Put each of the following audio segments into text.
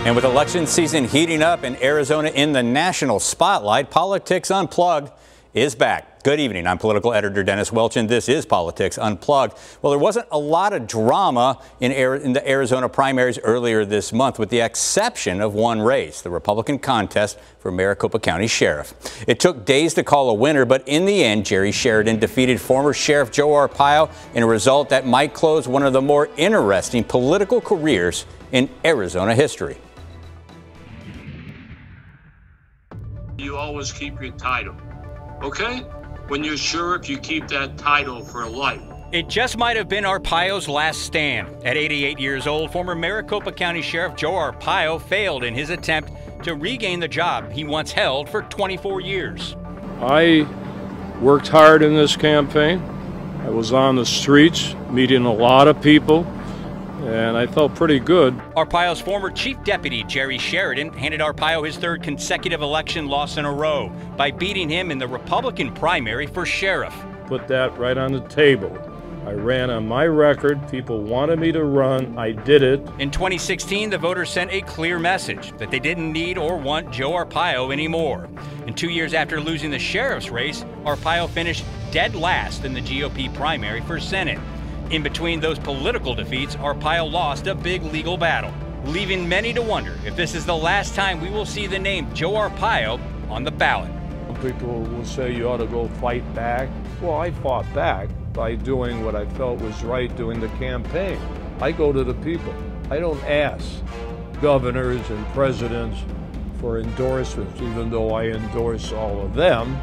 And with election season heating up and Arizona in the national spotlight, Politics Unplugged is back. Good evening. I'm political editor Dennis Welch, and this is Politics Unplugged. Well, there wasn't a lot of drama in the Arizona primaries earlier this month, with the exception of one race, the Republican contest for Maricopa County Sheriff. It took days to call a winner, but in the end, Jerry Sheridan defeated former Sheriff Joe Arpaio in a result that might close one of the more interesting political careers in Arizona history. You always keep your title, okay? When you're sheriff, you keep that title for life. It just might have been Arpaio's last stand. At 88 years old, former Maricopa County Sheriff Joe Arpaio failed in his attempt to regain the job he once held for 24 years. I worked hard in this campaign. I was on the streets, meeting a lot of people, and I felt pretty good. Arpaio's former chief deputy, Jerry Sheridan, handed Arpaio his third consecutive election loss in a row by beating him in the Republican primary for sheriff. Put that right on the table. I ran on my record. People wanted me to run. I did it. In 2016, the voters sent a clear message that they didn't need or want Joe Arpaio anymore. And 2 years after losing the sheriff's race, Arpaio finished dead last in the GOP primary for Senate. In between those political defeats, Arpaio lost a big legal battle, leaving many to wonder if this is the last time we will see the name Joe Arpaio on the ballot. People will say you ought to go fight back. Well, I fought back by doing what I felt was right during the campaign. I go to the people. I don't ask governors and presidents for endorsements, even though I endorse all of them.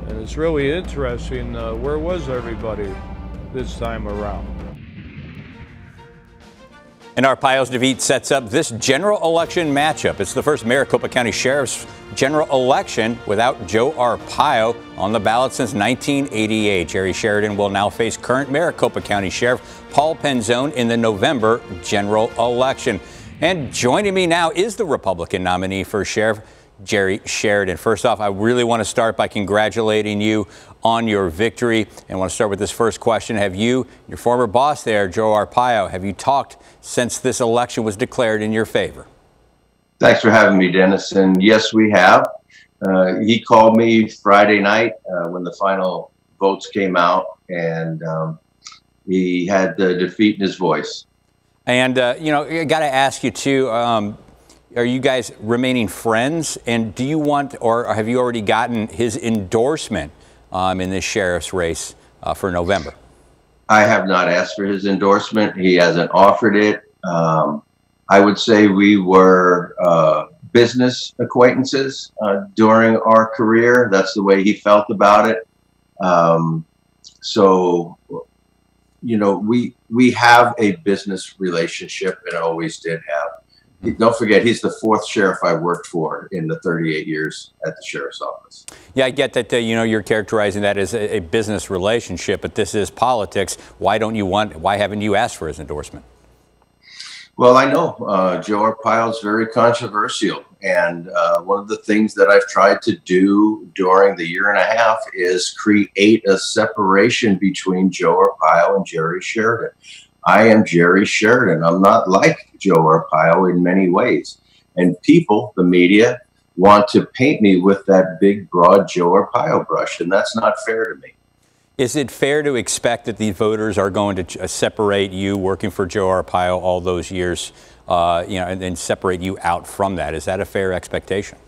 And it's really interesting, where was everybody this time around? And Arpaio's defeat sets up this general election matchup. It's the first Maricopa County Sheriff's general election without Joe Arpaio on the ballot since 1988. Jerry Sheridan will now face current Maricopa County Sheriff Paul Penzone in the November general election. And joining me now is the Republican nominee for Sheriff, Jerry Sheridan. First off, I really want to start by congratulating you on your victory. And I want to start with this first question. Have you, your former boss there, Joe Arpaio, have you talked since this election was declared in your favor? Thanks for having me, Dennis. And yes, we have. He called me Friday night when the final votes came out, and he had the defeat in his voice. And, you know, I got to ask you, too, are you guys remaining friends? And do you want, or have you already gotten his endorsement in this sheriff's race for November? I have not asked for his endorsement. He hasn't offered it. I would say we were business acquaintances during our career. That's the way he felt about it. So, you know, we have a business relationship and always did have. Don't forget, he's the fourth sheriff I worked for in the 38 years at the sheriff's office. Yeah, I get that, you know, you're characterizing that as a business relationship, but this is politics. Why haven't you asked for his endorsement? Well, I know Joe Arpaio is very controversial. And one of the things that I've tried to do during the year and a half is create a separation between Joe Arpaio and Jerry Sheridan. I am Jerry Sheridan. I'm not like Joe Arpaio in many ways. And people, the media, want to paint me with that big, broad Joe Arpaio brush, and that's not fair to me. Is it fair to expect that the voters are going to separate you working for Joe Arpaio all those years, you know, and separate you out from that? Is that a fair expectation?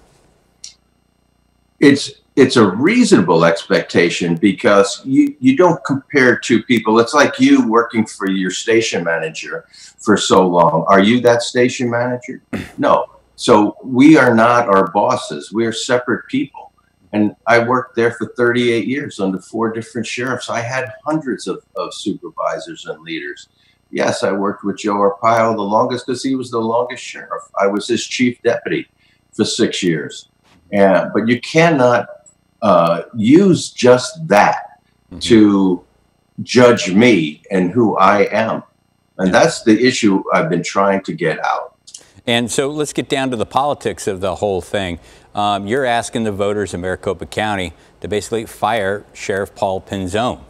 It's a reasonable expectation, because you don't compare two people. It's like you working for your station manager for so long. Are you that station manager? No. So we are not our bosses. We are separate people. And I worked there for 38 years under 4 different sheriffs. I had hundreds of supervisors and leaders. Yes, I worked with Joe Arpaio the longest because he was the longest sheriff. I was his chief deputy for 6 years. But you cannot use just that to judge me and who I am. And that's the issue I've been trying to get out. And so let's get down to the politics of the whole thing. You're asking the voters in Maricopa County to basically fire Sheriff Paul Penzone.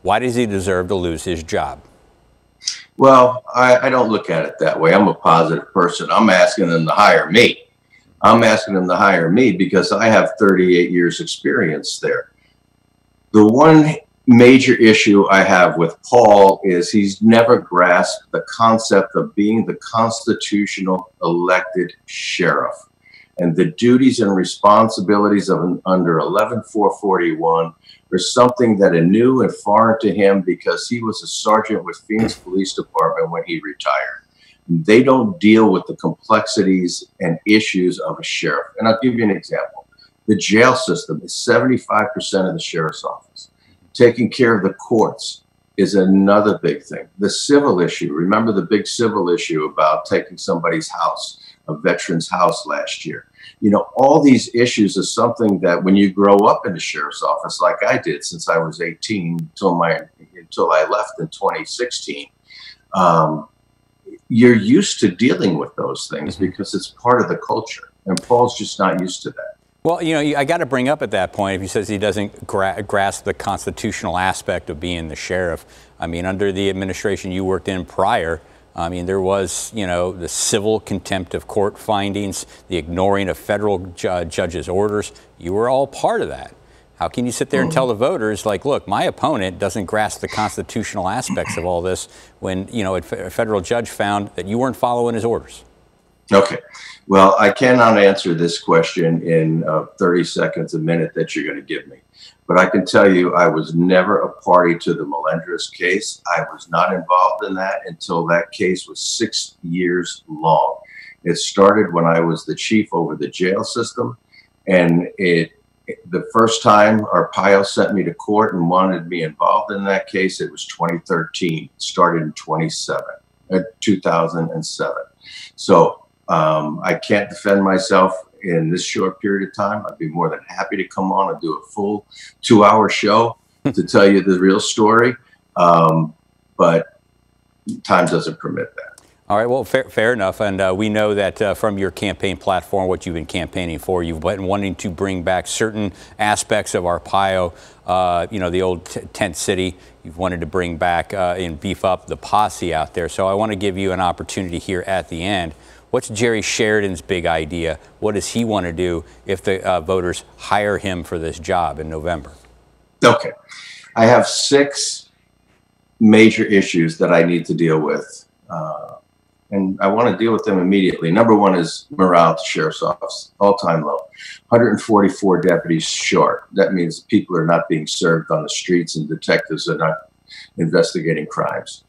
Why does he deserve to lose his job? Well, I don't look at it that way. I'm a positive person. I'm asking them to hire me. I'm asking them to hire me because I have 38 years experience there. The one major issue I have with Paul is he's never grasped the concept of being the constitutional elected sheriff and the duties and responsibilities of under 11441 are something that are new and foreign to him because he was a sergeant with Phoenix Police Department when he retired. They don't deal with the complexities and issues of a sheriff. And I'll give you an example. The jail system is 75% of the sheriff's office. Taking care of the courts is another big thing. The civil issue, remember the big civil issue about taking somebody's house, a veteran's house last year. You know, all these issues are something that when you grow up in the sheriff's office, like I did since I was 18 until I left in 2016, you're used to dealing with those things because it's part of the culture. And Paul's just not used to that. Well, you know, I got to bring up at that point, if he says he doesn't grasp the constitutional aspect of being the sheriff, I mean, under the administration you worked in prior, I mean, there was, you know, the civil contempt of court findings, the ignoring of federal judges' orders. You were all part of that. How can you sit there and tell the voters, like, look, my opponent doesn't grasp the constitutional aspects of all this when, you know, a federal judge found that you weren't following his orders? Okay. Well, I cannot answer this question in 30 seconds, a minute that you're going to give me. But I can tell you I was never a party to the Melendrez case. I was not involved in that until that case was 6 years long. It started when I was the chief over the jail system. And the first time Arpaio sent me to court and wanted me involved in that case, it was 2013. It started in 2007. So I can't defend myself in this short period of time. I'd be more than happy to come on and do a full 2-hour show to tell you the real story. But time doesn't permit that. All right, well, fair enough. And we know that from your campaign platform, what you've been campaigning for, you've been wanting to bring back certain aspects of Arpaio, you know, the old tent city. You've wanted to bring back and beef up the posse out there. So I want to give you an opportunity here at the end. What's Jerry Sheridan's big idea? What does he want to do if the voters hire him for this job in November? Okay. I have 6 major issues that I need to deal with. And I want to deal with them immediately. Number one is morale at the sheriff's office, all-time low. 144 deputies short. That means people are not being served on the streets and detectives are not investigating crimes.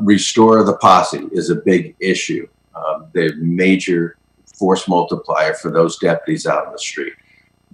Restore the posse is a big issue. The major force multiplier for those deputies out in the street.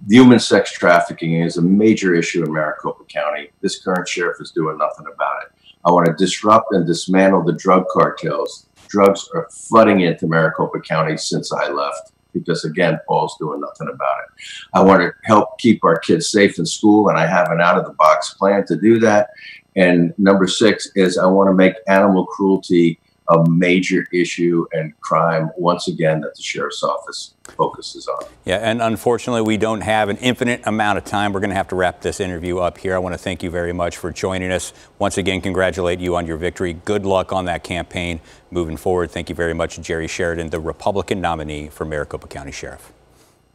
Human sex trafficking is a major issue in Maricopa County. This current sheriff is doing nothing about it. I want to disrupt and dismantle the drug cartels. Drugs are flooding into Maricopa County since I left because, again, Paul's doing nothing about it. I want to help keep our kids safe in school, and I have an out-of-the-box plan to do that. And number 6 is I want to make animal cruelty a major issue and crime, once again, that the sheriff's office focuses on. Yeah, and unfortunately, we don't have an infinite amount of time. We're going to have to wrap this interview up here. I want to thank you very much for joining us. Once again, congratulate you on your victory. Good luck on that campaign moving forward. Thank you very much, Jerry Sheridan, the Republican nominee for Maricopa County Sheriff.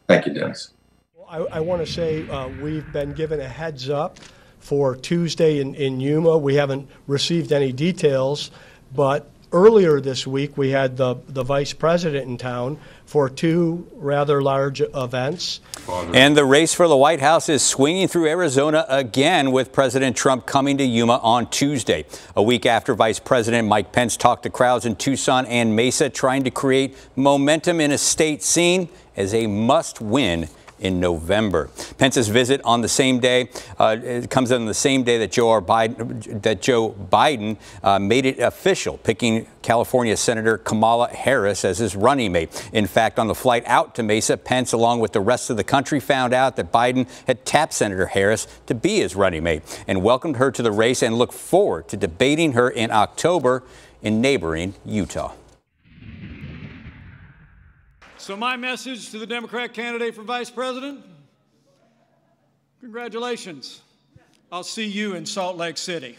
Thank you, Dennis. I want to say we've been given a heads up for Tuesday in Yuma. We haven't received any details, but earlier this week, we had the vice president in town for 2 rather large events. And the race for the White House is swinging through Arizona again, with President Trump coming to Yuma on Tuesday, a week after Vice President Mike Pence talked to crowds in Tucson and Mesa, trying to create momentum in a state seen as a must-win in November. Pence's visit on the same day, it comes on the same day that Joe Biden made it official, picking California Senator Kamala Harris as his running mate. In fact, on the flight out to Mesa, Pence, along with the rest of the country, found out that Biden had tapped Senator Harris to be his running mate and welcomed her to the race and looked forward to debating her in October in neighboring Utah. So my message to the Democrat candidate for vice president, congratulations. I'll see you in Salt Lake City.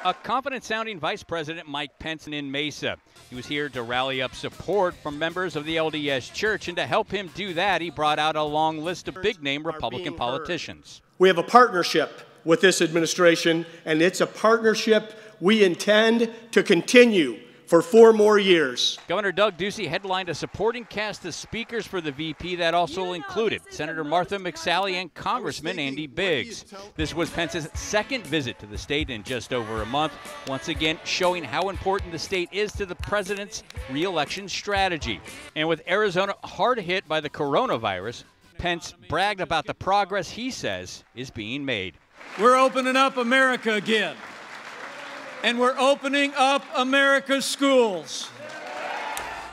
A confident-sounding Vice President Mike Pence in Mesa. He was here to rally up support from members of the LDS Church, and to help him do that, he brought out a long list of big-name Republican politicians. We have a partnership with this administration, and it's a partnership we intend to continue for 4 more years. Governor Doug Ducey headlined a supporting cast of speakers for the VP that also included Senator Martha McSally and Congressman Andy Biggs. This was Pence's second visit to the state in just over a month, once again showing how important the state is to the president's re-election strategy. And with Arizona hard hit by the coronavirus, Pence bragged about the progress he says is being made. We're opening up America again. And we're opening up America's schools.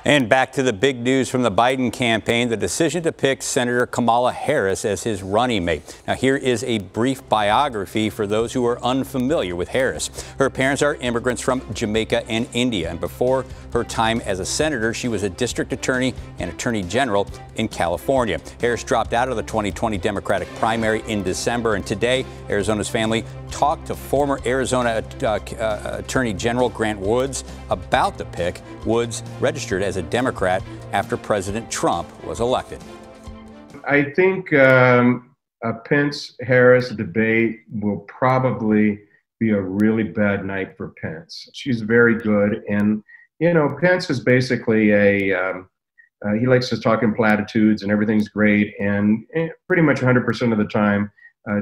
And back to the big news from the Biden campaign, the decision to pick Senator Kamala Harris as his running mate. Now, here is a brief biography for those who are unfamiliar with Harris. Her parents are immigrants from Jamaica and India, and before her time as a senator, she was a district attorney and attorney general in California. Harris dropped out of the 2020 Democratic primary in December, and today, Arizona's family talked to former Arizona Attorney General Grant Woods about the pick. Woods registered as a Democrat after President Trump was elected. I think a Pence-Harris debate will probably be a really bad night for Pence. She's very good, and you know, Pence is basically he likes to talk in platitudes and everything's great, and pretty much 100% of the time,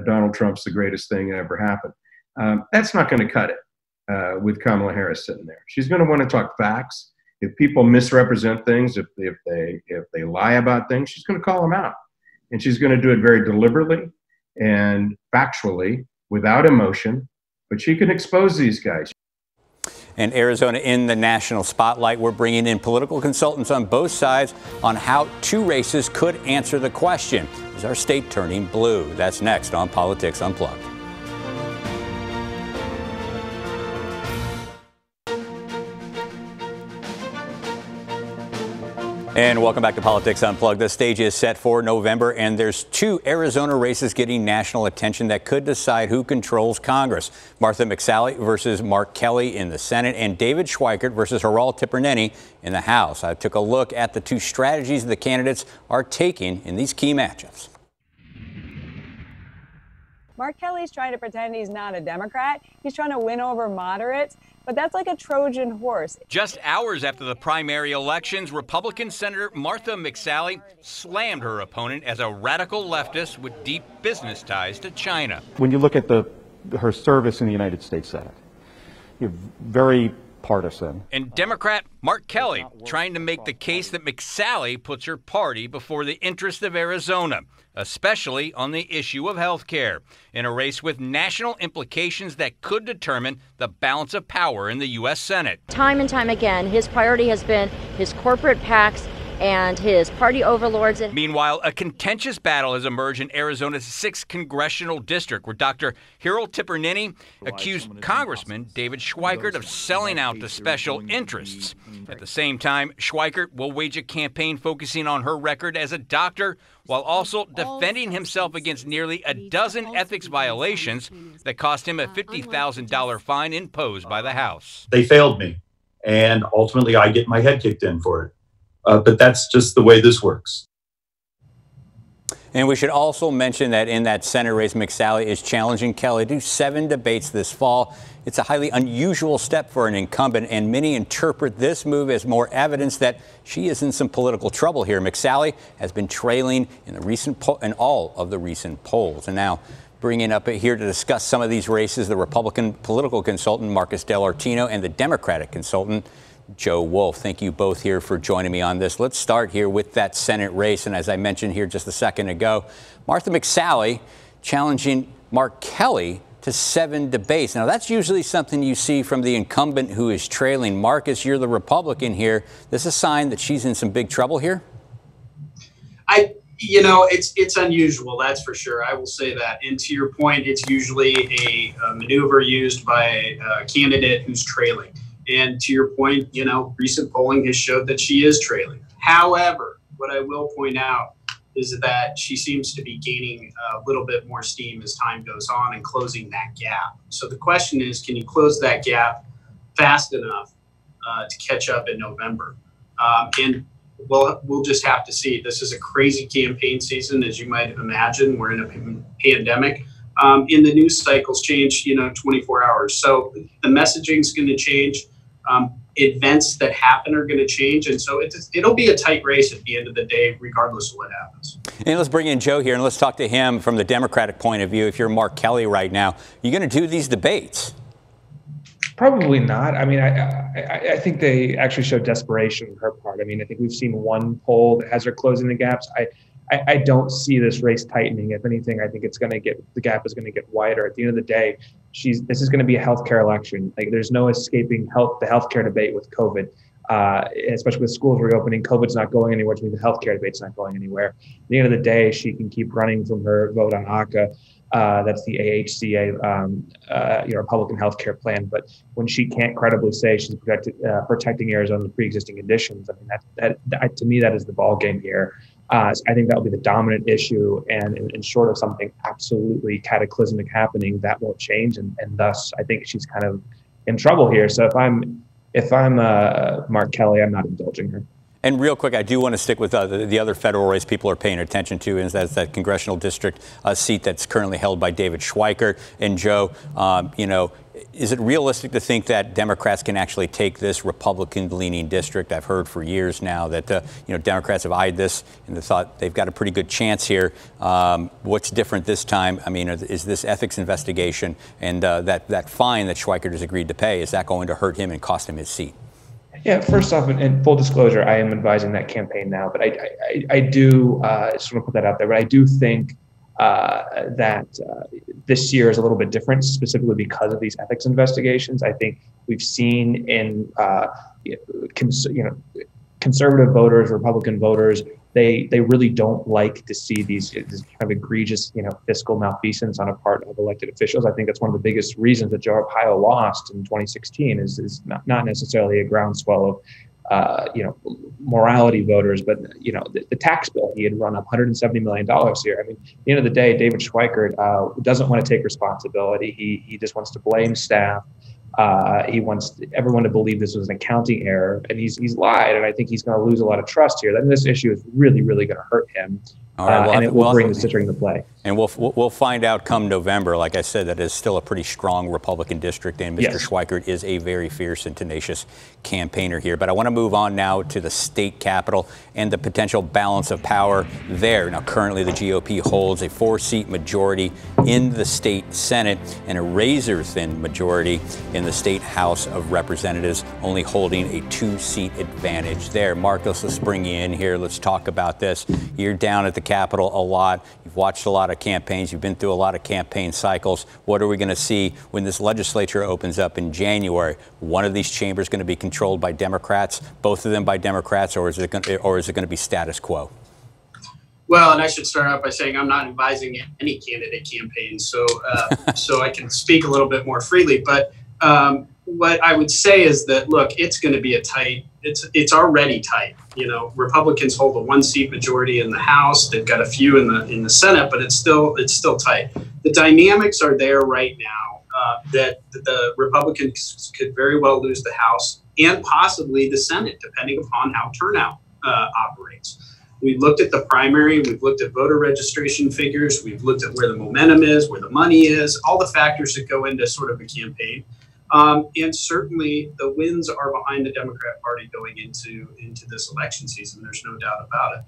Donald Trump's the greatest thing that ever happened. That's not going to cut it with Kamala Harris sitting there. She's going to want to talk facts. If people misrepresent things, if they lie about things, she's going to call them out. And she's going to do it very deliberately and factually, without emotion. But she can expose these guys. And Arizona in the national spotlight. We're bringing in political consultants on both sides on how 2 races could answer the question, is our state turning blue? That's next on Politics Unplugged. And welcome back to Politics Unplugged. The stage is set for November, and there's 2 Arizona races getting national attention that could decide who controls Congress. Martha McSally versus Mark Kelly in the Senate, and David Schweikert versus Harold Tiperneni in the House. I took a look at the 2 strategies the candidates are taking in these key matchups. Mark Kelly's trying to pretend he's not a Democrat. He's trying to win over moderates. But that's like a Trojan horse. Just hours after the primary elections, Republican Senator Martha McSally slammed her opponent as a radical leftist with deep business ties to China. When you look at her service in the United States Senate, you're very partisan. And Democrat Mark Kelly trying to make the case that McSally puts her party before the interest of Arizona, especially on the issue of health care, in a race with national implications that could determine the balance of power in the U.S. Senate. Time and time again, his priority has been his corporate PACs and his party overlords. Meanwhile, a contentious battle has emerged in Arizona's 6th congressional district, where Dr. Harold Tiperneni accused Congressman David Schweikert of selling out to special interests. At the same time, Schweikert will wage a campaign focusing on her record as a doctor, while also defending himself against nearly a dozen ethics violations that cost him a $50,000 fine imposed by the House. They failed me, and ultimately I get my head kicked in for it. But that's just the way this works. And we should also mention that in that Senate race, McSally is challenging Kelly to 7 debates this fall. It's a highly unusual step for an incumbent, and many interpret this move as more evidence that she is in some political trouble here. McSally has been trailing in all of the recent polls. And now, bringing up here to discuss some of these races, the Republican political consultant Marcus Dellartino and the Democratic consultant Joe Wolf. Thank you both here for joining me on this. Let's start here with that Senate race. And as I mentioned here just a second ago, Martha McSally challenging Mark Kelly to 7 debates. Now, that's usually something you see from the incumbent who is trailing. Marcus, you're the Republican here. This is a sign that she's in some big trouble here? You know, it's unusual, that's for sure. I will say that. And to your point, it's usually a maneuver used by a candidate who's trailing. And to your point, you know, recent polling has showed that she is trailing. However, what I will point out is that she seems to be gaining a little bit more steam as time goes on and closing that gap. So the question is, can you close that gap fast enough to catch up in November? And we'll just have to see. This is a crazy campaign season, as you might imagine. We're in a pandemic. And the news cycles change, 24 hours. So the messaging is going to change. Events that happen are going to change. And so it'll be a tight race at the end of the day, regardless of what happens. And let's bring in Joe here and let's talk to him from the Democratic point of view. If you're Mark Kelly right now, you're going to do these debates? Probably not. I mean, I think they actually show desperation on her part. I mean, I think we've seen one poll that has her closing the gaps. I don't see this race tightening. If anything, I think the gap is going to get wider. At the end of the day, this is going to be a healthcare election. Like, there's no escaping the healthcare debate with COVID, especially with schools reopening. COVID's not going anywhere, which means the healthcare debate's not going anywhere. At the end of the day, she can keep running from her vote on ACA. That's the AHCA, Republican healthcare plan. But when she can't credibly say she's protecting Arizona's pre-existing conditions, I mean, that to me, that is the ball game here. So I think that will be the dominant issue, and short of something absolutely cataclysmic happening, that won't change, and thus I think she's kind of in trouble here. So if I'm Mark Kelly, I'm not indulging her. And real quick, I do want to stick with the other federal race people are paying attention to, and that's that congressional district seat that's currently held by David Schweikert. And Joe, is it realistic to think that Democrats can actually take this Republican-leaning district? I've heard for years now that Democrats have eyed this and they thought they've got a pretty good chance here. What's different this time? I mean, is this ethics investigation and that fine that Schweikert has agreed to pay, is that going to hurt him and cost him his seat? Yeah, first off, in full disclosure, I am advising that campaign now, but I do just want to put that out there. But I do think that this year is a little bit different, specifically because of these ethics investigations. I think we've seen in conservative voters, Republican voters, they really don't like to see this kind of egregious, fiscal malfeasance on a part of elected officials. I think that's one of the biggest reasons that Joe Arpaio lost in 2016 is not necessarily a groundswell of, morality voters, but, the tax bill, he had run up $170 million here. I mean, at the end of the day, David Schweikert doesn't want to take responsibility. He just wants to blame staff. He wants everyone to believe this was an accounting error, and he's lied, and I think he's going to lose a lot of trust here. Then this issue is really, really going to hurt him, and it will bring the district into play. And we'll find out come November. Like I said, that is still a pretty strong Republican district, and Mr. Schweikert is a very fierce and tenacious campaigner here. But I want to move on now to the state capitol and the potential balance of power there. Now, currently the GOP holds a 4-seat majority in the state Senate and a razor-thin majority in the state House of Representatives, only holding a 2-seat advantage there. Marcos, let's bring you in here. Let's talk about this. You're down at the Capitol a lot. You've watched a lot of campaigns. You've been through a lot of campaign cycles. What are we going to see when this legislature opens up in January? One of these chambers going to be controlled by Democrats, both of them by Democrats, or is it going to be status quo? Well, and I should start out by saying I'm not advising any candidate campaign, so I can speak a little bit more freely. But what I would say is that, look, it's going to be a tight. It's already tight. Republicans hold a 1-seat majority in the House. They've got a few in the Senate, but it's still tight. The dynamics are there right now that the Republicans could very well lose the House and possibly the Senate, depending upon how turnout operates. We've looked at the primary. We've looked at voter registration figures. We've looked at where the momentum is, where the money is, all the factors that go into sort of a campaign. And certainly the winds are behind the Democrat Party going into this election season. There's no doubt about it.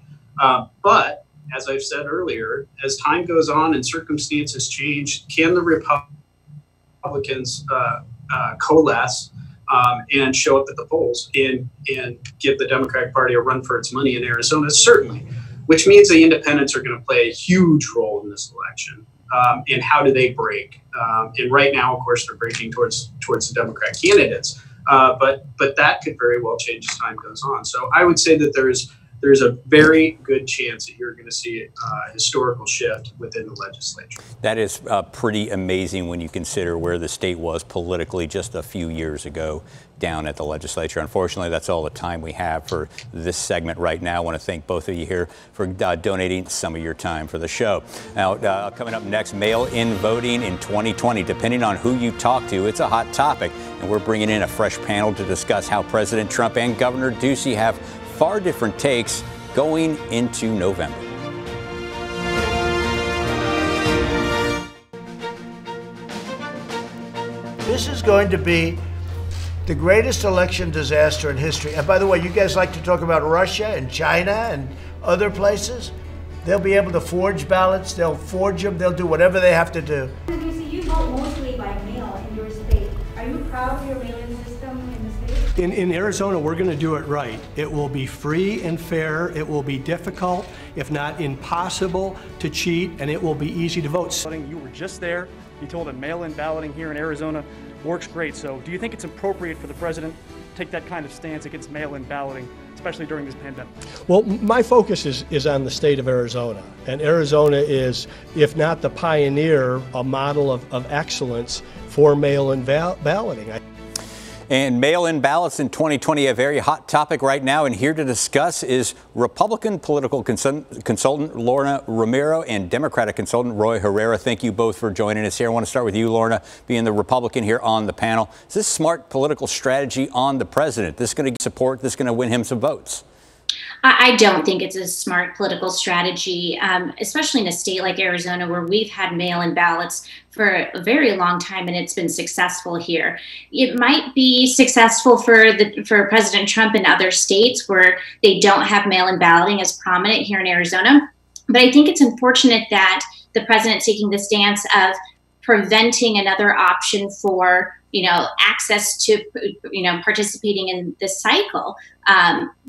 But as I've said earlier, as time goes on and circumstances change, can the Republicans coalesce and show up at the polls and give the Democratic Party a run for its money in Arizona? Certainly, which means the independents are going to play a huge role in this election. And how do they break? And right now, of course, they're breaking towards the Democrat candidates. But that could very well change as time goes on. So I would say that there's there's a very good chance that you're going to see a historical shift within the legislature. That is pretty amazing when you consider where the state was politically just a few years ago down at the legislature. Unfortunately, that's all the time we have for this segment right now. I want to thank both of you here for donating some of your time for the show. Now, coming up next, mail-in voting in 2020. Depending on who you talk to, it's a hot topic, and we're bringing in a fresh panel to discuss how President Trump and Governor Ducey have far different takes going into November. This is going to be the greatest election disaster in history. And by the way, you guys like to talk about Russia and China and other places? They'll be able to forge ballots, they'll forge them, they'll do whatever they have to do. You vote mostly by mail in your state. Are you proud of your mail-in system in the state? In Arizona, we're going to do it right. It will be free and fair. It will be difficult, if not impossible, to cheat, and it will be easy to vote. You were just there. You told him mail-in balloting here in Arizona works great. So do you think it's appropriate for the president to take that kind of stance against mail-in balloting, especially during this pandemic? Well, my focus is on the state of Arizona. And Arizona is, if not the pioneer, a model of excellence for mail-in balloting. And mail-in ballots in 2020, a very hot topic right now. And here to discuss is Republican political consultant Lorna Romero and Democratic consultant Roy Herrera. Thank you both for joining us here. I want to start with you, Lorna, being the Republican here on the panel. Is this smart political strategy on the president? This going to get support? This going to win him some votes? I don't think it's a smart political strategy, especially in a state like Arizona, where we've had mail-in ballots for a very long time, and it's been successful here. It might be successful for President Trump in other states where they don't have mail-in balloting as prominent here in Arizona. But I think it's unfortunate that the president's taking the stance of preventing another option for access to, participating in this cycle.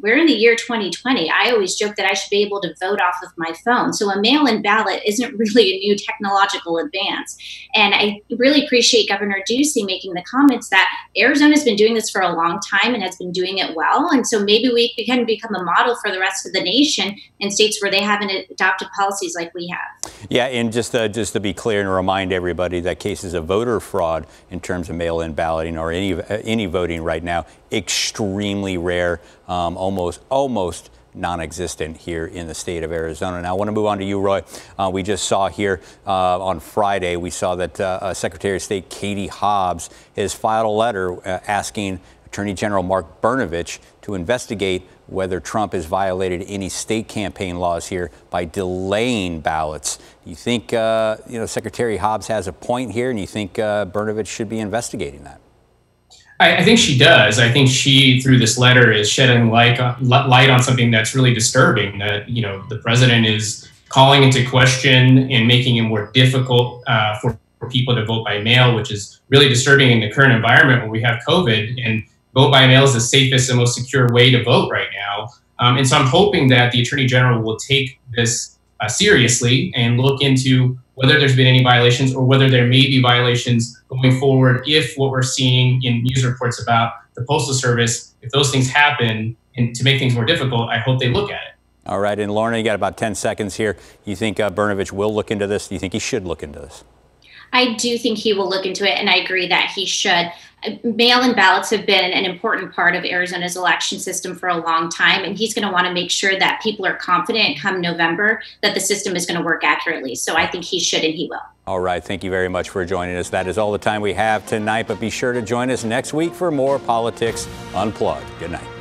We're in the year 2020. I always joke that I should be able to vote off of my phone. So a mail-in ballot isn't really a new technological advance. And I really appreciate Governor Ducey making the comments that Arizona's been doing this for a long time and has been doing it well. And so maybe we can become a model for the rest of the nation in states where they haven't adopted policies like we have. Yeah, and just to be clear and remind everybody that cases of voter fraud in terms of mail-in balloting or any voting right now, extremely rare, almost non-existent here in the state of Arizona. Now I want to move on to you, Roy. We just saw here on Friday, we saw that Secretary of State Katie Hobbs has filed a letter asking Attorney General Mark Brnovich to investigate whether Trump has violated any state campaign laws here by delaying ballots. You think Secretary Hobbs has a point here, and you think Brnovich should be investigating that? I think she does. I think she, through this letter, is shedding light on something that's really disturbing. That the president is calling into question and making it more difficult for people to vote by mail, which is really disturbing in the current environment where we have COVID. And vote by mail is the safest and most secure way to vote right now. And so I'm hoping that the Attorney General will take this seriously and look into whether there's been any violations or whether there may be violations going forward if what we're seeing in news reports about the Postal Service, if those things happen and to make things more difficult, I hope they look at it. All right. And Lorna, you got about 10 seconds here. You think Brnovich will look into this? Do you think he should look into this? I do think he will look into it, and I agree that he should. Mail-in ballots have been an important part of Arizona's election system for a long time, and he's going to want to make sure that people are confident come November that the system is going to work accurately. So I think he should, and he will. All right. Thank you very much for joining us. That is all the time we have tonight, but be sure to join us next week for more Politics Unplugged. Good night.